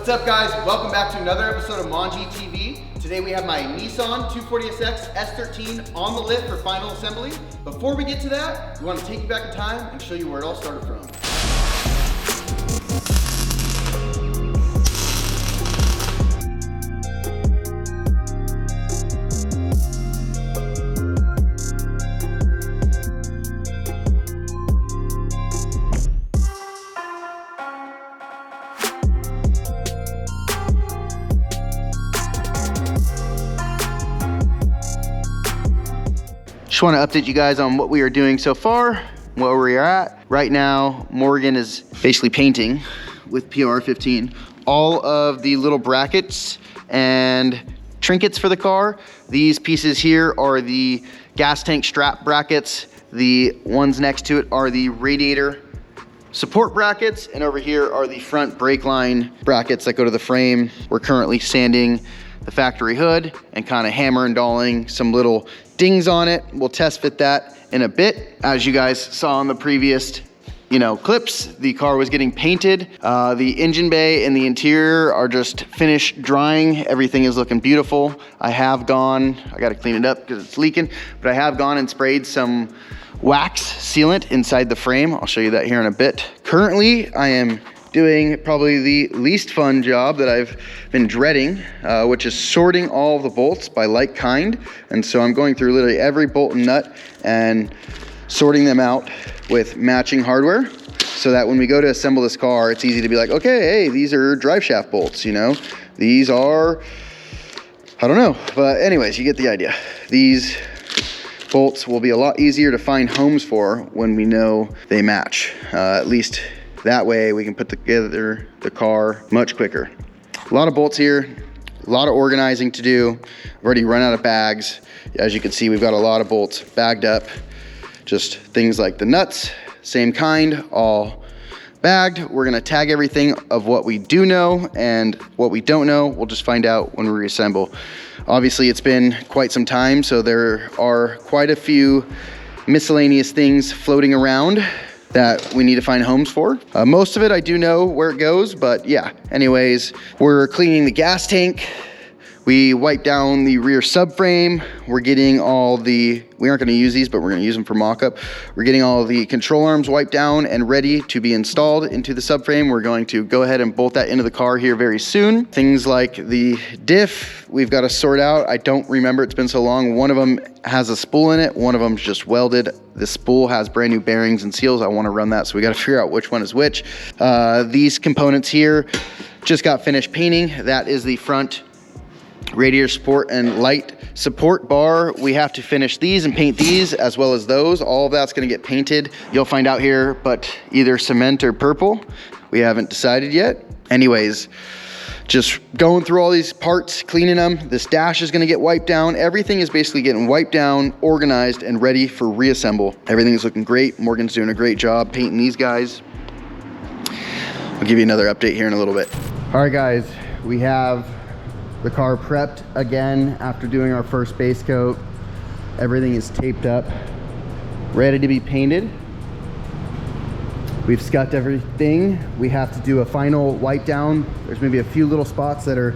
What's up guys? Welcome back to another episode of Manji TV. Today we have my Nissan 240SX S13 on the lift for final assembly. Before we get to that, we want to take you back in time and show you where it all started from. Just want to update you guys on what we are doing so far, where we are at. Right now, Morgan is basically painting with PR15 all of the little brackets and trinkets for the car. These pieces here are the gas tank strap brackets. The ones next to it are the radiator support brackets, and over here are the front brake line brackets that go to the frame. We're currently sanding the factory hood and kind of hammer and dolling some little dings on it. We'll test fit that in a bit. As you guys saw in the previous clips, the car was getting painted. The engine bay and the interior are just finished drying. Everything is looking beautiful. I gotta clean it up because it's leaking, but I have gone and sprayed some wax sealant inside the frame. I'll show you that here in a bit. Currently, I am doing probably the least fun job that I've been dreading, which is sorting all of the bolts by like kind. And so I'm going through literally every bolt and nut and sorting them out with matching hardware so that when we go to assemble this car, it's easy to be like, okay, hey, these are drive shaft bolts, these are, I don't know. But anyways, you get the idea. These bolts will be a lot easier to find homes for when we know they match, at least that way we can put together the car much quicker. A lot of bolts here, a lot of organizing to do. I've already run out of bags. As you can see, we've got a lot of bolts bagged up. Just things like the nuts, same kind, all bagged. We're gonna tag everything of what we do know, and what we don't know, we'll just find out when we reassemble. Obviously, it's been quite some time, so there are quite a few miscellaneous things floating around that we need to find homes for. Most of it I do know where it goes, but yeah. Anyways, we're cleaning the gas tank. We wiped down the rear subframe. We're getting all the, we aren't gonna use these, but we're gonna use them for mock-up. We're getting all the control arms wiped down and ready to be installed into the subframe. We're going to go ahead and bolt that into the car here very soon. Things like the diff, we've got to sort out. I don't remember, it's been so long. One of them has a spool in it. One of them's just welded. The spool has brand new bearings and seals. I want to run that, so we got to figure out which one is which. These components here just got finished painting. That is the front radiator support and light support bar. We have to finish these and paint these as well as those. All of that's going to get painted. You'll find out here, but either cement or purple. We haven't decided yet. Anyways, just going through all these parts, cleaning them. This dash is going to get wiped down. Everything is basically getting wiped down, organized, and ready for reassemble. Everything's looking great. Morgan's doing a great job painting these guys. I'll give you another update here in a little bit. All right, guys, we have the car prepped again after doing our first base coat. Everything is taped up, ready to be painted. We've scuffed everything. We have to do a final wipe down. There's maybe a few little spots that are,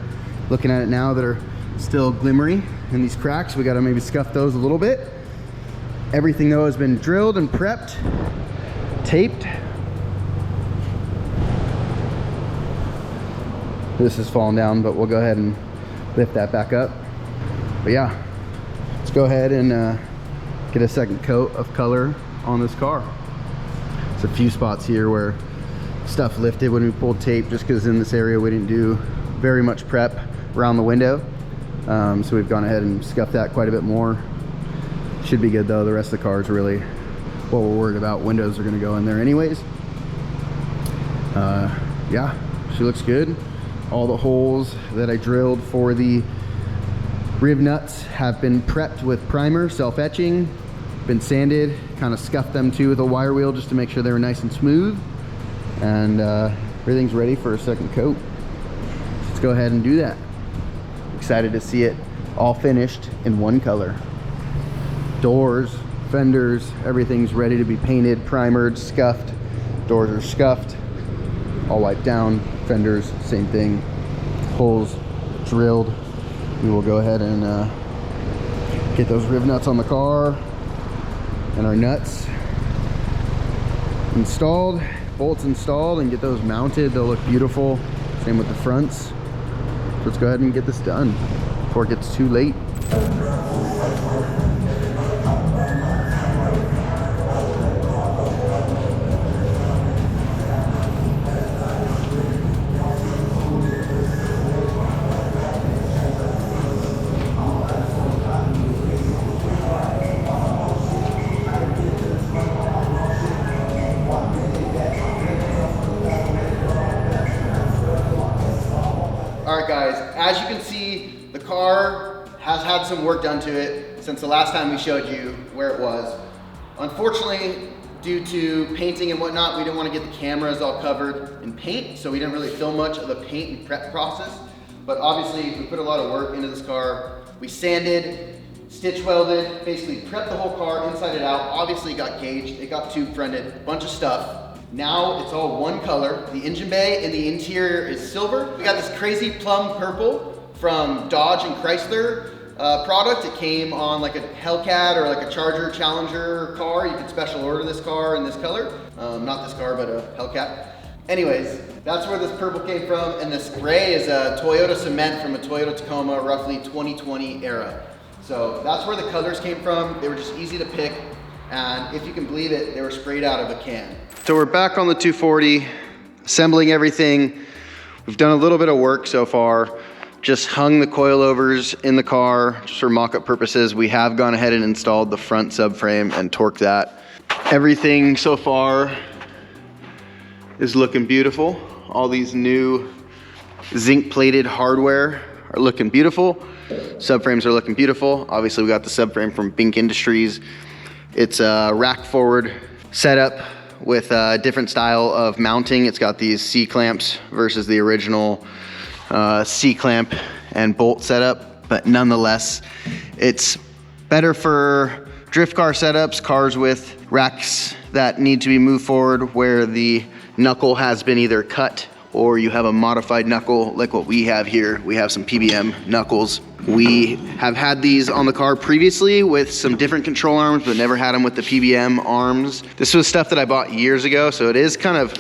looking at it now, that are still glimmery in these cracks. We gotta maybe scuff those a little bit. Everything though has been drilled and prepped, taped. This is falling down, but we'll go ahead and lift that back up. But yeah, let's go ahead and get a second coat of color on this car. There's a few spots here where stuff lifted when we pulled tape, just because in this area we didn't do very much prep around the window. So we've gone ahead and scuffed that quite a bit more. Should be good though. The rest of the car is really what we're worried about. Windows are going to go in there anyways. Yeah, she looks good. All the holes that I drilled for the riv nuts have been prepped with primer, self-etching, been sanded, kind of scuffed them too with a wire wheel just to make sure they were nice and smooth. And everything's ready for a second coat. Let's go ahead and do that. Excited to see it all finished in one color. Doors, fenders, everything's ready to be painted, primered, scuffed. Doors are scuffed, all wiped down. Fenders, same thing. holes drilled, we will go ahead and get those riv nuts on the car and our nuts installed, bolts installed, and get those mounted. They'll look beautiful. Same with the fronts. So let's go ahead and get this done before it gets too late. All right, guys, as you can see, the car has had some work done to it since the last time we showed you where it was. Unfortunately, due to painting and whatnot, we didn't want to get the cameras all covered in paint, so we didn't really film much of the paint and prep process. But obviously, we put a lot of work into this car. We sanded, stitch welded, basically prepped the whole car inside and out. Obviously, it got gauged, it got tube fronted, a bunch of stuff. Now it's all one color. The engine bay and the interior is silver. We got this crazy plum purple from Dodge and Chrysler product. It came on like a Hellcat or like a Charger Challenger car. You could special order this car in this color. Not this car, but a Hellcat. Anyways, that's where this purple came from. And this gray is a Toyota cement from a Toyota Tacoma, roughly 2020 era. So that's where the colors came from. They were just easy to pick. And if you can believe it, they were sprayed out of a can. So we're back on the 240, assembling everything. We've done a little bit of work so far. Just hung the coilovers in the car just for mock-up purposes. We have gone ahead and installed the front subframe and torqued that. Everything so far is looking beautiful. All these new zinc-plated hardware are looking beautiful. Subframes are looking beautiful. Obviously, we got the subframe from Bink Industries. It's a rack forward setup with a different style of mounting. It's got these C-clamps versus the original C-clamp and bolt setup, but nonetheless, it's better for drift car setups, cars with racks that need to be moved forward where the knuckle has been either cut or you have a modified knuckle like what we have here. We have some PBM knuckles. We have had these on the car previously with some different control arms, but never had them with the PBM arms. This was stuff that I bought years ago, so it is kind of,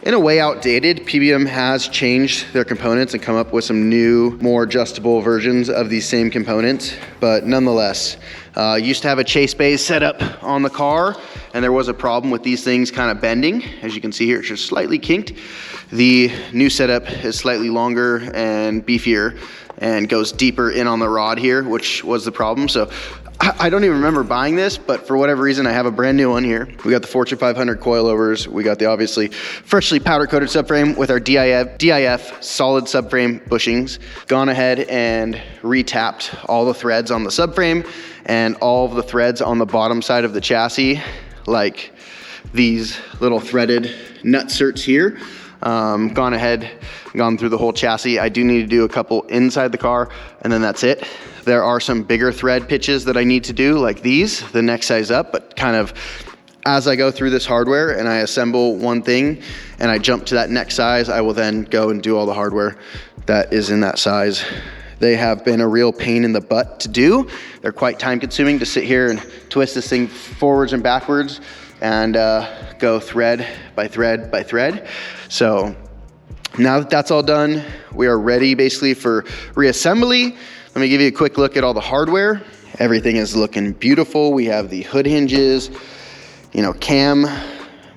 in a way, outdated. PBM has changed their components and come up with some new, more adjustable versions of these same components, but nonetheless, used to have a chase bay set up on the car, and there was a problem with these things kind of bending. As you can see here, it's just slightly kinked. The new setup is slightly longer and beefier and goes deeper in on the rod here, which was the problem. So I don't even remember buying this, but for whatever reason, I have a brand new one here. We got the Fortune 500 coilovers. We got the obviously freshly powder coated subframe with our DIF solid subframe bushings. Gone ahead and retapped all the threads on the subframe and all of the threads on the bottom side of the chassis, like these little threaded nutserts here. Gone ahead, gone through the whole chassis. I do need to do a couple inside the car, and then that's it. There are some bigger thread pitches that I need to do, like these, the next size up, but kind of as I go through this hardware and I assemble one thing and I jump to that next size, I will then go and do all the hardware that is in that size. They have been a real pain in the butt to do. They're quite time consuming to sit here and twist this thing forwards and backwards and go thread by thread by thread. So now that that's all done, we are ready basically for reassembly. Let me give you a quick look at all the hardware. Everything is looking beautiful. We have the hood hinges, cam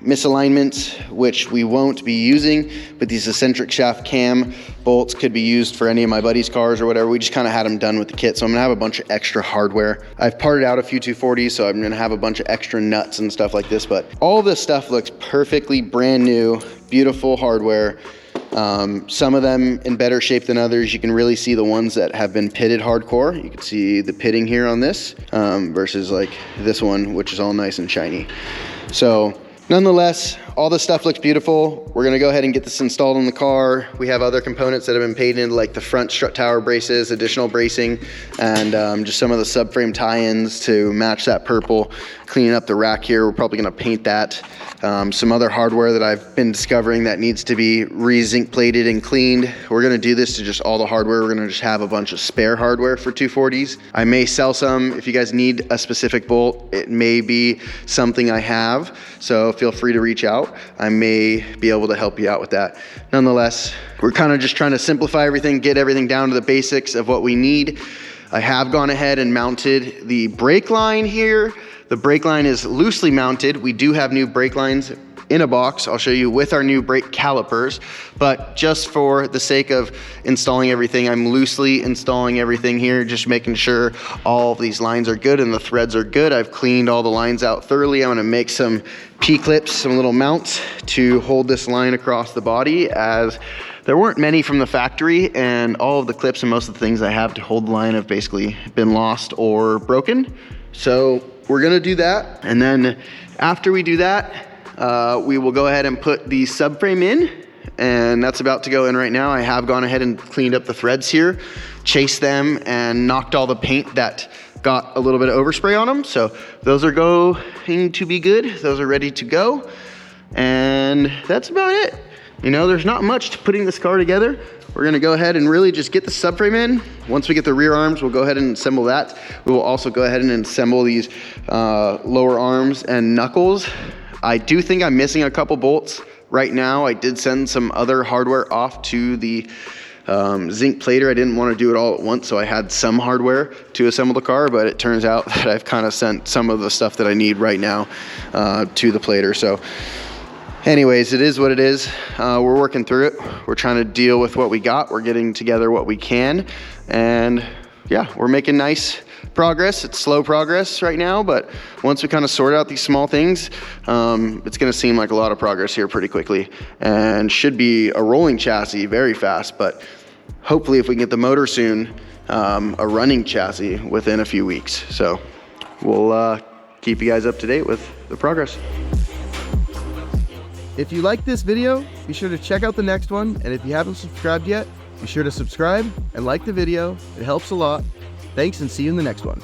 misalignments, which we won't be using, but these eccentric shaft cam bolts could be used for any of my buddies' cars or whatever. We just kind of had them done with the kit, so I'm gonna have a bunch of extra hardware. I've parted out a few 240s, so I'm gonna have a bunch of extra nuts and stuff like this, but all of this stuff looks perfectly brand new, beautiful hardware. Some of them in better shape than others. You can really see the ones that have been pitted hardcore. You can see the pitting here on this versus like this one, which is all nice and shiny. So nonetheless, all this stuff looks beautiful. We're gonna go ahead and get this installed in the car. We have other components that have been painted into, like the front strut tower braces, additional bracing, and just some of the subframe tie-ins to match that purple. Cleaning up the rack here, we're probably gonna paint that. Some other hardware that I've been discovering that needs to be re-zinc plated and cleaned. We're gonna do this to just all the hardware. We're gonna just have a bunch of spare hardware for 240s. I may sell some. If you guys need a specific bolt, it may be something I have, so feel free to reach out. I may be able to help you out with that. Nonetheless, we're kind of just trying to simplify everything, get everything down to the basics of what we need. I have gone ahead and mounted the brake line here. The brake line is loosely mounted. We do have new brake lines in a box. I'll show you with our new brake calipers, but just for the sake of installing everything, I'm loosely installing everything here, just making sure all of these lines are good and the threads are good. I've cleaned all the lines out thoroughly. I'm gonna make some P-clips, some little mounts to hold this line across the body, as there weren't many from the factory, and all of the clips and most of the things I have to hold the line have basically been lost or broken. So we're gonna do that, and then after we do that, we will go ahead and put the subframe in, and that's about to go in right now. I have gone ahead and cleaned up the threads here, chased them, and knocked all the paint that got a little bit of overspray on them. So those are going to be good. Those are ready to go, and that's about it. You know, there's not much to putting this car together. We're gonna go ahead and really just get the subframe in. Once we get the rear arms, we'll go ahead and assemble that. We will also go ahead and assemble these lower arms and knuckles. I do think I'm missing a couple bolts right now. I did send some other hardware off to the zinc plater. I didn't want to do it all at once, so I had some hardware to assemble the car, but it turns out that I've kind of sent some of the stuff that I need right now to the plater. So anyways, it is what it is. We're working through it. We're trying to deal with what we got. We're getting together what we can, and yeah, we're making nice progress. It's slow progress right now, but once we kind of sort out these small things, it's gonna seem like a lot of progress here pretty quickly, and should be a rolling chassis very fast, but hopefully if we can get the motor soon, a running chassis within a few weeks. So we'll keep you guys up to date with the progress. If you like this video, be sure to check out the next one, and if you haven't subscribed yet, be sure to subscribe and like the video. It helps a lot. Thanks, and see you in the next one.